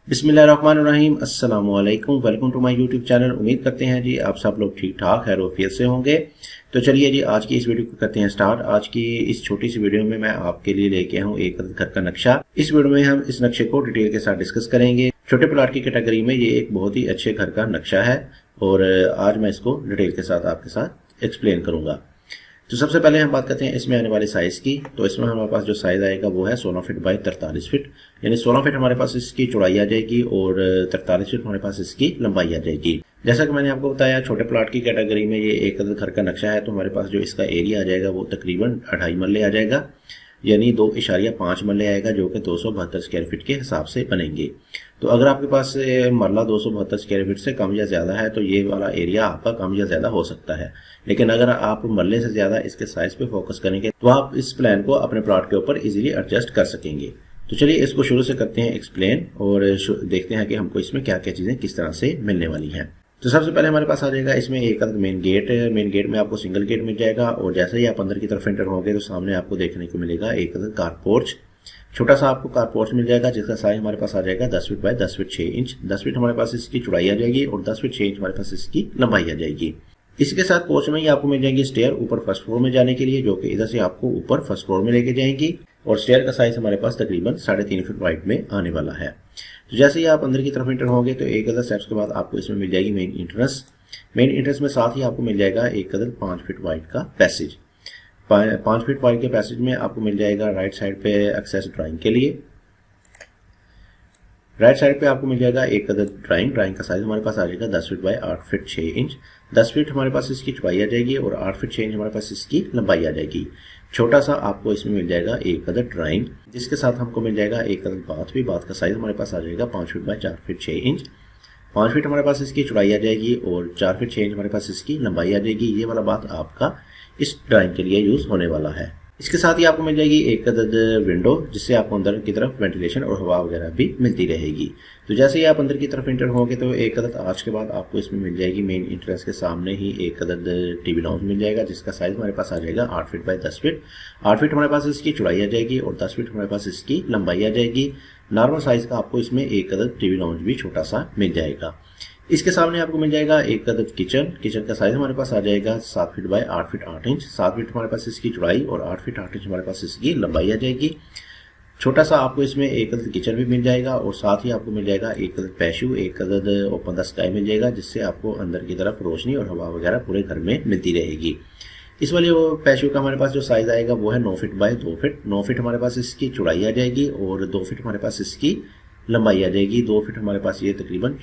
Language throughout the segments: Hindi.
बिस्मिल्लाहिर्रहमानिर्रहीम अस्सलाम वालेकुम। Welcome to my YouTube channel. उम्मीद करते हैं जी आप सब लोग ठीक ठाक खैरियत से होंगे। तो चलिए जी आज की इस वीडियो को करते हैं स्टार्ट। आज की इस छोटी सी वीडियो में मैं आपके लिए लेके आया हूँ एक घर का नक्शा। इस वीडियो में हम इस नक्शे को डिटेल के साथ डिस्कस करेंगे। छोटे प्लाट की कैटेगरी में ये एक बहुत ही अच्छे घर का नक्शा है और आज मैं इसको डिटेल के साथ आपके साथ एक्सप्लेन करूंगा। तो सबसे पहले हम बात करते हैं इसमें आने वाले साइज़ की। तो इसमें हमारे पास जो साइज़ आएगा वो है 16 फीट बाई 43 फीट, यानी 16 फीट हमारे पास इसकी चौड़ाई आ जाएगी और 43 फीट हमारे पास इसकी लंबाई आ जाएगी। जैसा कि मैंने आपको बताया छोटे प्लाट की कैटेगरी में ये एक घर का नक्शा है, तो हमारे पास जो इसका एरिया आ जाएगा वो तकरीबन 2.5 मरले आ जाएगा, यानी 2.5 मरले आएगा, जो कि 272 स्क्वायर फीट के हिसाब से बनेंगे। तो अगर आपके पास मरला 272 स्क्वायर फीट से कम या ज़्यादा है तो ये वाला एरिया आपका कम या ज़्यादा हो सकता है, लेकिन अगर आप मरले से ज़्यादा इसके साइज़ पे फोकस करेंगे तो आप इस प्लान को अपने प्लॉट के ऊपर इजीली एडजस्ट कर सकेंगे। तो चलिए इसको शुरू से करते हैं एक्सप्लेन और देखते हैं कि हमको इसमें क्या क्या चीज़ें किस तरह से मिलने वाली हैं। तो सबसे पहले हमारे पास आ जाएगा इसमें एक मेन गेट। मेन गेट में आपको सिंगल गेट मिल जाएगा और जैसे ही आप अंदर की तरफ एंटर होंगे तो सामने आपको देखने को मिलेगा एक कार पोर्च। छोटा सा आपको कार पोर्च मिल जाएगा जिसका साइज हमारे पास आ जाएगा 10 feet by 10 feet 6 inch. 10 feet हमारे पास इसकी चौड़ाई आ जाएगी और 10 फीट 6 इंच हमारे पास इसकी लंबाई आ जाएगी। इसके साथ पोर्च में ही आपको मिल जाएंगी स्टेयर ऊपर फर्स्ट फ्लोर में जाने के लिए, जो कि इधर से आपको ऊपर फर्स्ट फ्लोर में लेके जाएंगी और स्टेयर का साइज हमारे पास तकरीबन 3.5 फीट वाइड में आने वाला है। तो जैसे ही आप अंदर की तरफ एंटर होंगे तो एक स्टेप्स के बाद आपको इसमें मिल जाएगी मेन एंट्रेंस। मेन एंट्रेंस में साथ ही आपको मिल जाएगा एक 5 फीट वाइड का पैसेज। 5 फीट वाइड के पैसेज में आपको मिल जाएगा राइट साइड पे एक्सेस ड्राइंग के लिए। राइट साइड पे आपको मिल जाएगा एक ड्राइंग का साइज हमारे पास आ जाएगा 10 feet by 8 feet 6 inch. 10 feet हमारे पास इसकी चौड़ाई आ जाएगी और 8 फीट 6 इंच हमारे पास इसकी लंबाई आ जाएगी। छोटा सा आपको इसमें मिल जाएगा एक ड्राइंग, जिसके साथ हमको मिल जाएगा एक बाथ भी। बाथ का साइज हमारे पास आ जाएगा 5 feet by 4 feet 6 inch. 5 feet हमारे पास इसकी चौड़ाई आ जाएगी और 4 फीट 6 इंच हमारे पास इसकी लंबाई आ जाएगी। ये वाला बाथ आपका इस ड्राइंग के लिए यूज होने वाला है। इसके साथ ही आपको मिल जाएगी एक विंडो, जिससे आपको अंदर की तरफ वेंटिलेशन और हवा वगैरह भी मिलती रहेगी। तो जैसे ही आप अंदर की तरफ एंटर होंगे तो एक आर्च के बाद आपको इसमें मिल जाएगी मेन एंट्रेंस के सामने ही एक टीवी लाउंज मिल जाएगा, जिसका साइज हमारे पास आ जाएगा 8 फीट बाय 10 फीट। 8 फीट हमारे पास इसकी चौड़ाई आ जाएगी और 10 फीट हमारे पास इसकी लंबाई आ जाएगी। नॉर्मल साइज का आपको इसमें एक टीवी लाउंज भी छोटा सा मिल जाएगा। इसके सामने आपको मिल जाएगा एक किचन का साइज हमारे पास आ जाएगा 7 feet by 8 feet 8 inch. 7 feet हमारे पास इसकी चौड़ाई और 8 फीट 8 इंच हमारे पास इसकी लंबाई आ जाएगी। छोटा सा आपको इसमें एक किचन भी मिल जाएगा और साथ ही आपको मिल जाएगा एक पैशू, एक ओपन द स्काई मिल जाएगा, जिससे आपको अंदर की तरफ रोशनी और हवा वगैरह पूरे घर में मिलती रहेगी। इस वाले वो पैशू का हमारे पास जो साइज आएगा वो है 9 फीट बाय 2 फीट। 9 फीट हमारे पास इसकी चौड़ाई आ जाएगी और 2 फीट हमारे पास इसकी लंबाई आ जाएगी। 2 फीट हमारे पास ये तकरीबन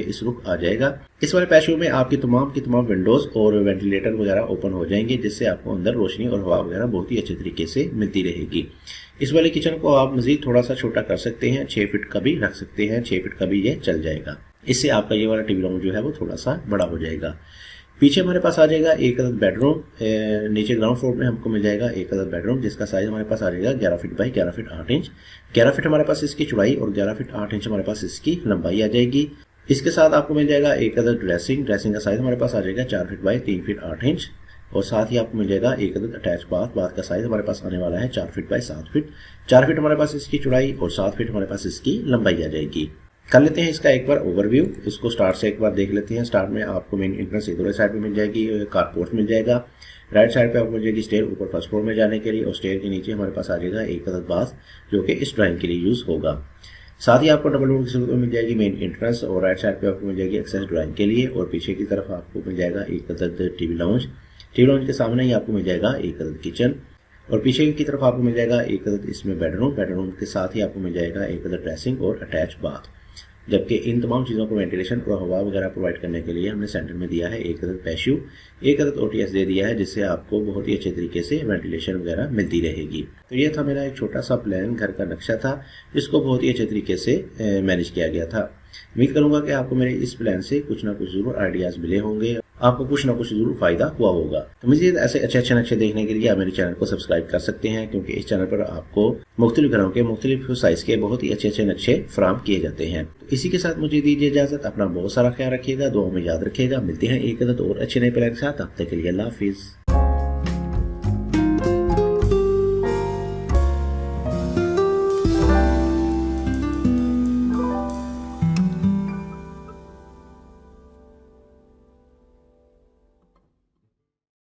इस रुख आ जाएगा। इस वाले पैशो में आपकी तमाम विंडोज और वेंटिलेटर वगैरह ओपन हो जाएंगे, जिससे आपको अंदर रोशनी और हवा वगैरह बहुत ही अच्छे तरीके से मिलती रहेगी। इस वाले किचन को आप मजीद थोड़ा सा छोटा कर सकते हैं, 6 फीट का भी रख सकते हैं, 6 फीट का भी ये चल जाएगा। इससे आपका ये वाला टीवी रूम जो है वो थोड़ा सा बड़ा हो जाएगा। पीछे हमारे पास आ जाएगा एक बेडरूम। नीचे ग्राउंड फ्लोर में हमको मिल जाएगा एक बेडरूम, जिसका साइज हमारे पास आ जाएगा 11 feet by 11 feet 8 inch. 11 feet हमारे पास इसकी चौड़ाई और 11 फीट 8 इंच हमारे पास इसकी लंबाई आ जाएगी। इसके साथ आपको मिल जाएगा एक ड्रेसिंग का साइज हमारे पास आ जाएगा 4 फीट बाई 3 फीट 8 इंच और साथ ही आपको मिल जाएगा एक अटैच बाथ का साइज हमारे पास आने वाला है 4 फीट बाई 7 फीट। 4 फीट हमारे पास इसकी चौड़ाई और 7 फीट हमारे पास इसकी लंबाई आ जाएगी। कर लेते हैं इसका एक बार ओवरव्यू। इसको स्टार्ट से एक बार देख लेते हैं। स्टार्ट में आपको मेन एंट्रेंस इधर साइड पे मिल जाएगी, कारपोर्ट मिल जाएगा। राइट साइड पे आपको मिल जाएगी स्टेयर ऊपर फर्स्ट फ्लोर में जाने के लिए और स्टेयर के नीचे हमारे पास आ जाएगा एक बाथ, जो कि इस ड्राइंग के लिए यूज होगा। साथ ही आपको डबल डोर की सूरत में मिल जाएगी मेन एंट्रेंस और राइट साइड पे आपको मिल जाएगी एक्सेस ड्राइंग के लिए और पीछे की तरफ आपको मिल जाएगा एक टीवी लाउंज। टीवी लाउंज के सामने ही आपको मिल जाएगा एक किचन और पीछे की तरफ आपको मिल जाएगा एक इसमें बेडरूम के साथ ही आपको मिल जाएगा एक ड्रेसिंग और अटैच बाथ। जबकि इन तमाम चीज़ों को वेंटिलेशन और हवा वगैरह प्रोवाइड करने के लिए हमने सेंटर में दिया है एक पैशू, एक OTS दे दिया है, जिससे आपको बहुत ही अच्छे तरीके से वेंटिलेशन वगैरह मिलती रहेगी। तो ये था मेरा एक छोटा सा प्लान, घर का नक्शा था, जिसको बहुत ही अच्छे तरीके से मैनेज किया गया था। उम्मीद करूंगा कि आपको मेरे इस प्लान से कुछ ना कुछ जरूर आइडियाज मिले होंगे, आपको कुछ ना कुछ जरूर फायदा हुआ होगा। तो मज़ीद ऐसे अच्छे नक्शे देखने के लिए आप मेरे चैनल को सब्सक्राइब कर सकते हैं, क्योंकि इस चैनल पर आपको मुख्तलिफ घरों के मुख्तलिफ साइज के बहुत ही अच्छे नक्शे फराहम किए जाते हैं। तो इसी के साथ मुझे दीजिए इजाजत। अपना बहुत सारा ख्याल रखिएगा, दुआ में याद रखिएगा। मिलते हैं एक और अच्छे नए प्लान के साथ। तब तक के लिए अल्लाह हाफिज़।